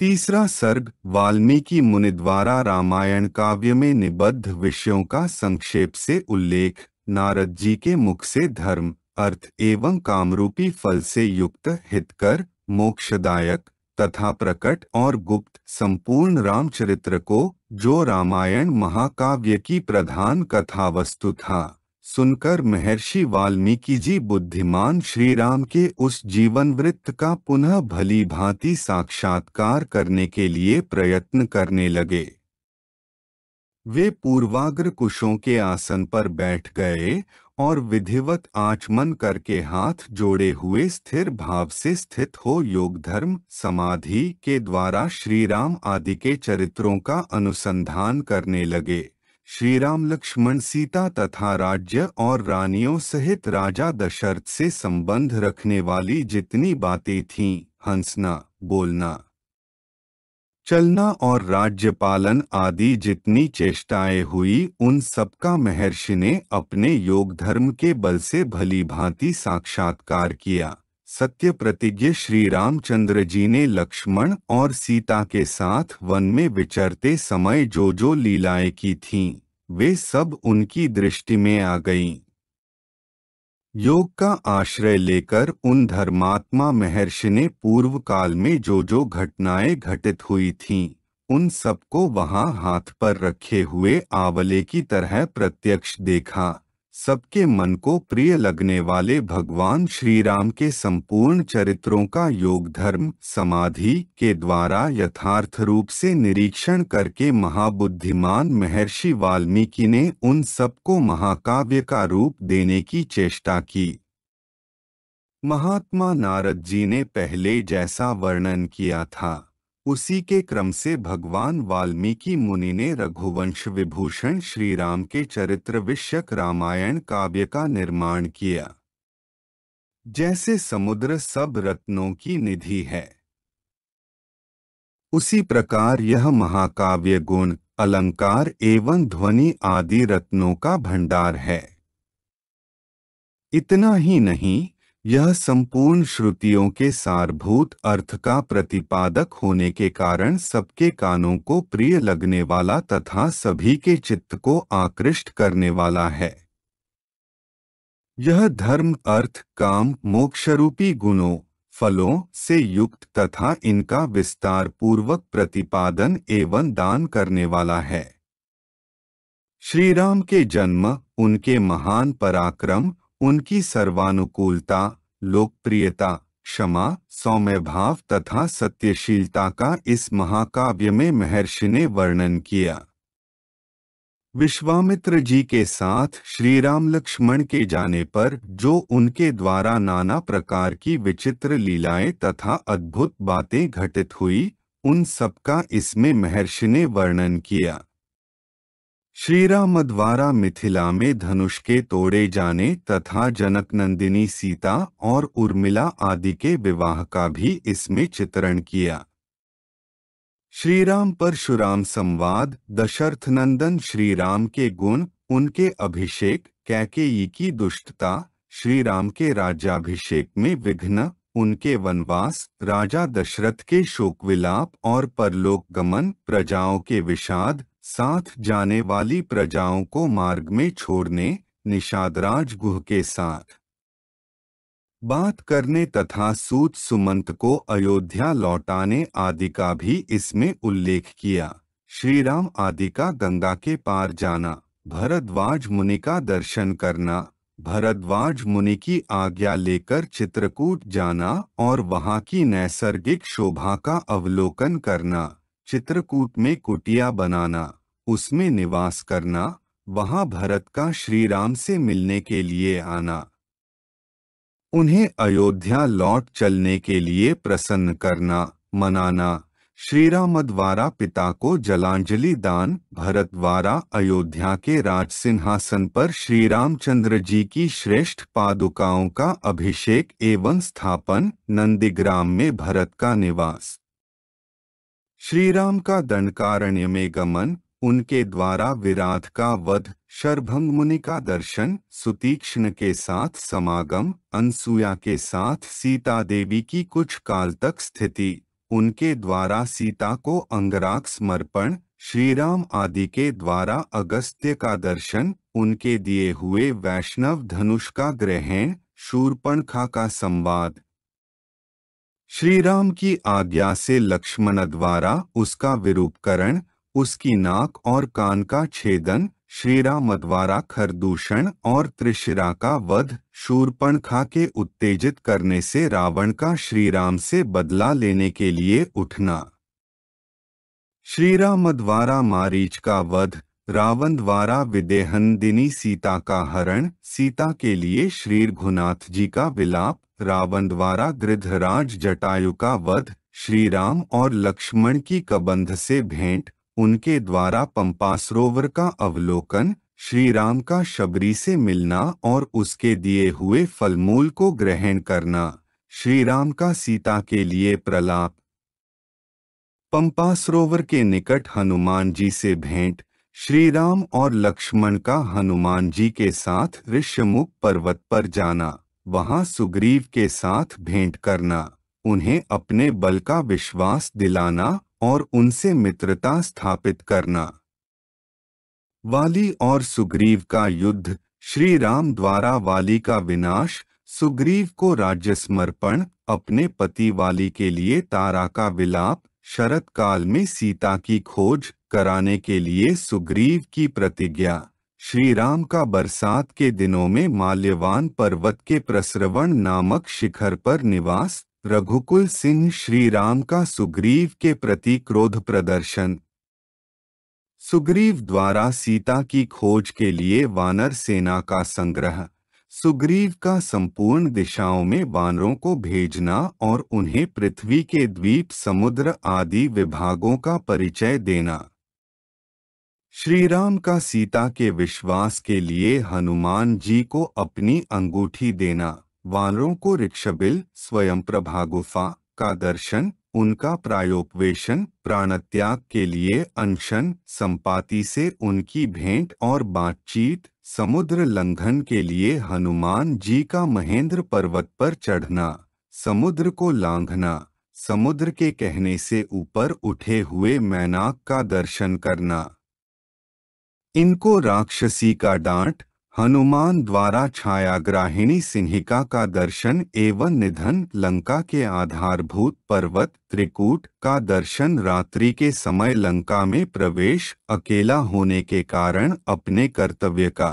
तीसरा सर्ग वाल्मीकि मुनि द्वारा रामायण काव्य में निबद्ध विषयों का संक्षेप से उल्लेख। नारद जी के मुख से धर्म, अर्थ एवं कामरूपी फल से युक्त हितकर, मोक्षदायक तथा प्रकट और गुप्त संपूर्ण रामचरित्र को, जो रामायण महाकाव्य की प्रधान कथा वस्तु था, सुनकर महर्षि वाल्मीकि जी बुद्धिमान श्री राम के उस जीवन वृत्त का पुनः भली भांति साक्षात्कार करने के लिए प्रयत्न करने लगे। वे पूर्वाग्र कुशों के आसन पर बैठ गए और विधिवत आचमन करके हाथ जोड़े हुए स्थिर भाव से स्थित हो योग धर्म समाधि के द्वारा श्री राम आदि के चरित्रों का अनुसंधान करने लगे। श्री राम लक्ष्मण सीता तथा राज्य और रानियों सहित राजा दशरथ से संबंध रखने वाली जितनी बातें थीं, हंसना, बोलना, चलना और राज्य पालन आदि जितनी चेष्टाएं हुई, उन सबका महर्षि ने अपने योग धर्म के बल से भली भांति साक्षात्कार किया। सत्य प्रतिज्ञ श्री रामचंद्र जी ने लक्ष्मण और सीता के साथ वन में विचरते समय जो जो लीलाएं की थीं, वे सब उनकी दृष्टि में आ गईं। योग का आश्रय लेकर उन धर्मात्मा महर्षि ने पूर्व काल में जो जो घटनाएं घटित हुई थीं, उन सबको वहां हाथ पर रखे हुए आंवले की तरह प्रत्यक्ष देखा। सबके मन को प्रिय लगने वाले भगवान श्री राम के संपूर्ण चरित्रों का योग धर्म समाधि के द्वारा यथार्थ रूप से निरीक्षण करके महाबुद्धिमान महर्षि वाल्मीकि ने उन सबको महाकाव्य का रूप देने की चेष्टा की। महात्मा नारद जी ने पहले जैसा वर्णन किया था, उसी के क्रम से भगवान वाल्मीकि मुनि ने रघुवंश विभूषण श्री राम के चरित्र विषयक रामायण काव्य का निर्माण किया। जैसे समुद्र सब रत्नों की निधि है, उसी प्रकार यह महाकाव्य गुण, अलंकार एवं ध्वनि आदि रत्नों का भंडार है। इतना ही नहीं, यह संपूर्ण श्रुतियों के सारभूत अर्थ का प्रतिपादक होने के कारण सबके कानों को प्रिय लगने वाला तथा सभी के चित्त को आकृष्ट करने वाला है। यह धर्म, अर्थ, काम, मोक्षरूपी गुणों, फलों से युक्त तथा इनका विस्तार पूर्वक प्रतिपादन एवं दान करने वाला है। श्री राम के जन्म, उनके महान पराक्रम, उनकी सर्वानुकूलता, लोकप्रियता, क्षमा, सौम्य भाव तथा सत्यशीलता का इस महाकाव्य में महर्षि ने वर्णन किया। विश्वामित्र जी के साथ श्री राम लक्ष्मण के जाने पर जो उनके द्वारा नाना प्रकार की विचित्र लीलाएं तथा अद्भुत बातें घटित हुई, उन सबका इसमें महर्षि ने वर्णन किया। श्री राम द्वारा मिथिला में धनुष के तोड़े जाने तथा जनकनंदिनी सीता और उर्मिला आदि के विवाह का भी इसमें चित्रण किया। श्री राम परशुराम संवाद, दशरथ नंदन श्री राम के गुण, उनके अभिषेक, कैकेयी की दुष्टता, श्री राम के राज्याभिषेक में विघ्न, उनके वनवास, राजा दशरथ के शोक विलाप और परलोक गमन, प्रजाओं के विषाद, साथ जाने वाली प्रजाओं को मार्ग में छोड़ने, निषादराज गुह के साथ बात करने तथा सूत सुमंत को अयोध्या लौटाने आदि का भी इसमें उल्लेख किया। श्री राम आदि का गंगा के पार जाना, भरद्वाज मुनि का दर्शन करना, भरद्वाज मुनि की आज्ञा लेकर चित्रकूट जाना और वहां की नैसर्गिक शोभा का अवलोकन करना, चित्रकूट में कुटिया बनाना, उसमें निवास करना, वहां भरत का श्री राम से मिलने के लिए आना, उन्हें अयोध्या लौट चलने के लिए प्रसन्न करना, मनाना, श्री राम द्वारा पिता को जलांजलि दान, भरत द्वारा अयोध्या के राज सिंहासन पर श्री रामचंद्र जी की श्रेष्ठ पादुकाओं का अभिषेक एवं स्थापन, नंदीग्राम में भरत का निवास, श्री राम का दंडकारण्य में गमन, उनके द्वारा विराट का वध, शरभंग मुनि का दर्शन, सुतीक्ष्ण के साथ समागम, अनसुया के साथ सीता देवी की कुछ काल तक स्थिति, उनके द्वारा सीता को अंगराग समर्पण, श्रीराम आदि के द्वारा अगस्त्य का दर्शन, उनके दिए हुए वैष्णव धनुष का ग्रहण, शूर्पणखा का संवाद, श्रीराम की आज्ञा से लक्ष्मण द्वारा उसका विरूपकरण, उसकी नाक और कान का छेदन, श्रीराम द्वारा खरदूषण और त्रिशिरा का वध, शूर्पणखा के उत्तेजित करने से रावण का श्रीराम से बदला लेने के लिए उठना, श्रीराम द्वारा मारीच का वध, रावण द्वारा विदेहनंदिनी सीता का हरण, सीता के लिए श्री रघुनाथ जी का विलाप, रावण द्वारा गृधराज जटायु का वध, श्रीराम और लक्ष्मण की कबंध से भेंट, उनके द्वारा पंपा सरोवर का अवलोकन, श्रीराम का शबरी से मिलना और उसके दिए हुए फलमूल को ग्रहण करना, श्रीराम का सीता के लिए प्रलाप, पंपा सरोवर के निकट हनुमान जी से भेंट, श्रीराम और लक्ष्मण का हनुमान जी के साथ ऋष्यमुख पर्वत पर जाना, वहां सुग्रीव के साथ भेंट करना, उन्हें अपने बल का विश्वास दिलाना और उनसे मित्रता स्थापित करना, वाली और सुग्रीव का युद्ध, श्री राम द्वारा वाली का विनाश, सुग्रीव को राज्य समर्पण, अपने पति वाली के लिए तारा का विलाप, शरत काल में सीता की खोज कराने के लिए सुग्रीव की प्रतिज्ञा, श्री राम का बरसात के दिनों में माल्यवान पर्वत के प्रस्रवण नामक शिखर पर निवास, रघुकुल सिंह श्री राम का सुग्रीव के प्रति क्रोध प्रदर्शन, सुग्रीव द्वारा सीता की खोज के लिए वानर सेना का संग्रह, सुग्रीव का संपूर्ण दिशाओं में वानरों को भेजना और उन्हें पृथ्वी के द्वीप समुद्र आदि विभागों का परिचय देना, श्रीराम का सीता के विश्वास के लिए हनुमान जी को अपनी अंगूठी देना, वानरों को ऋक्षबिल स्वयं प्रभा गुफा का दर्शन, उनका प्रायोपवेशन, प्राणत्याग के लिए अनशन, संपाति से उनकी भेंट और बातचीत, समुद्र लंघन के लिए हनुमान जी का महेंद्र पर्वत पर चढ़ना, समुद्र को लांघना, समुद्र के कहने से ऊपर उठे हुए मैनाक का दर्शन करना, इनको राक्षसी का डांट, हनुमान द्वारा छायाग्राहिणी सिंहिका का दर्शन एवं निधन, लंका के आधारभूत पर्वत त्रिकूट का दर्शन, रात्रि के समय लंका में प्रवेश, अकेला होने के कारण अपने कर्तव्य का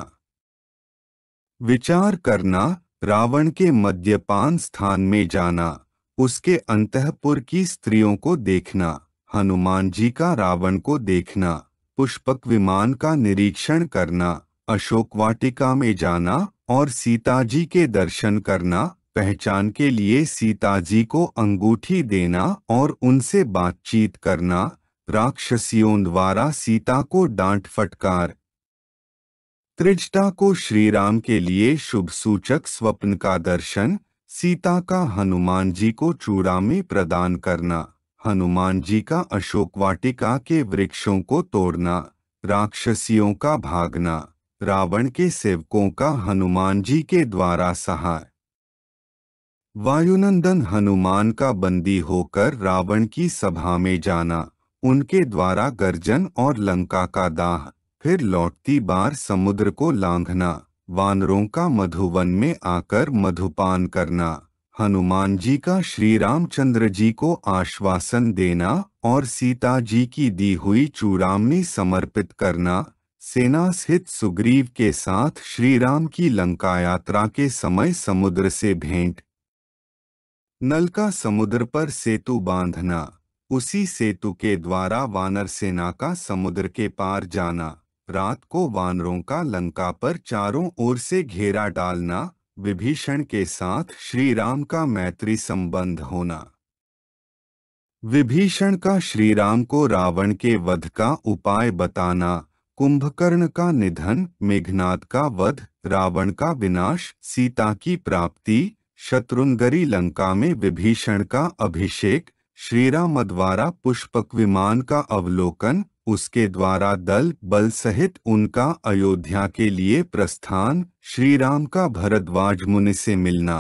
विचार करना, रावण के मद्यपान स्थान में जाना, उसके अंतःपुर की स्त्रियों को देखना, हनुमान जी का रावण को देखना, पुष्पक विमान का निरीक्षण करना, अशोक वाटिका में जाना और सीता जी के दर्शन करना, पहचान के लिए सीता जी को अंगूठी देना और उनसे बातचीत करना, राक्षसियों द्वारा सीता को डांट फटकार, त्रिजटा को श्रीराम के लिए शुभ सूचक स्वप्न का दर्शन, सीता का हनुमान जी को चूड़ामी प्रदान करना, हनुमान जी का अशोक वाटिका के वृक्षों को तोड़ना, राक्षसियों का भागना, रावण के सेवकों का हनुमान जी के द्वारा सहाय, वायुनंदन हनुमान का बंदी होकर रावण की सभा में जाना, उनके द्वारा गर्जन और लंका का दाह, फिर लौटती बार समुद्र को लांघना, वानरों का मधुवन में आकर मधुपान करना, हनुमान जी का श्री रामचंद्र जी को आश्वासन देना और सीता जी की दी हुई चूड़ामणि समर्पित करना, सेना सहित सुग्रीव के साथ श्री राम की लंका यात्रा के समय समुद्र से भेंट, नल का समुद्र पर सेतु बांधना, उसी सेतु के द्वारा वानर सेना का समुद्र के पार जाना, रात को वानरों का लंका पर चारों ओर से घेरा डालना, विभीषण के साथ श्री राम का मैत्री संबंध होना, विभीषण का श्री राम को रावण के वध का उपाय बताना, कुंभकर्ण का निधन, मेघनाद का वध, रावण का विनाश, सीता की प्राप्ति, शत्रुंगरी लंका में विभीषण का अभिषेक, श्रीराम द्वारा पुष्पक विमान का अवलोकन, उसके द्वारा दल बल सहित उनका अयोध्या के लिए प्रस्थान, श्रीराम का भरद्वाज मुनि से मिलना,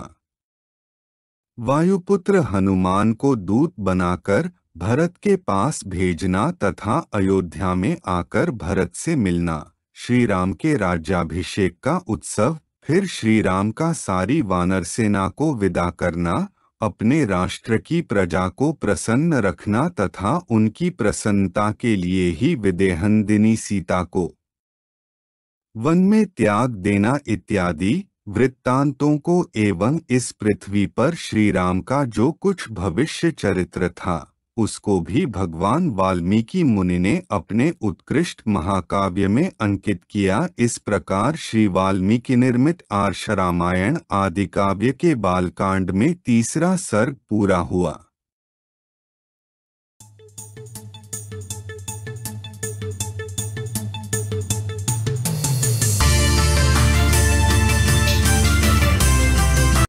वायुपुत्र हनुमान को दूत बनाकर भरत के पास भेजना तथा अयोध्या में आकर भरत से मिलना, श्री राम के राज्याभिषेक का उत्सव, फिर श्री राम का सारी वानर सेना को विदा करना, अपने राष्ट्र की प्रजा को प्रसन्न रखना तथा उनकी प्रसन्नता के लिए ही विदेहनदिनी सीता को वन में त्याग देना इत्यादि वृत्तांतों को एवं इस पृथ्वी पर श्री राम का जो कुछ भविष्य चरित्र था उसको भी भगवान वाल्मीकि मुनि ने अपने उत्कृष्ट महाकाव्य में अंकित किया। इस प्रकार श्री वाल्मीकि निर्मित आर्ष रामायण आदि काव्य के बालकांड में तीसरा सर्ग पूरा हुआ।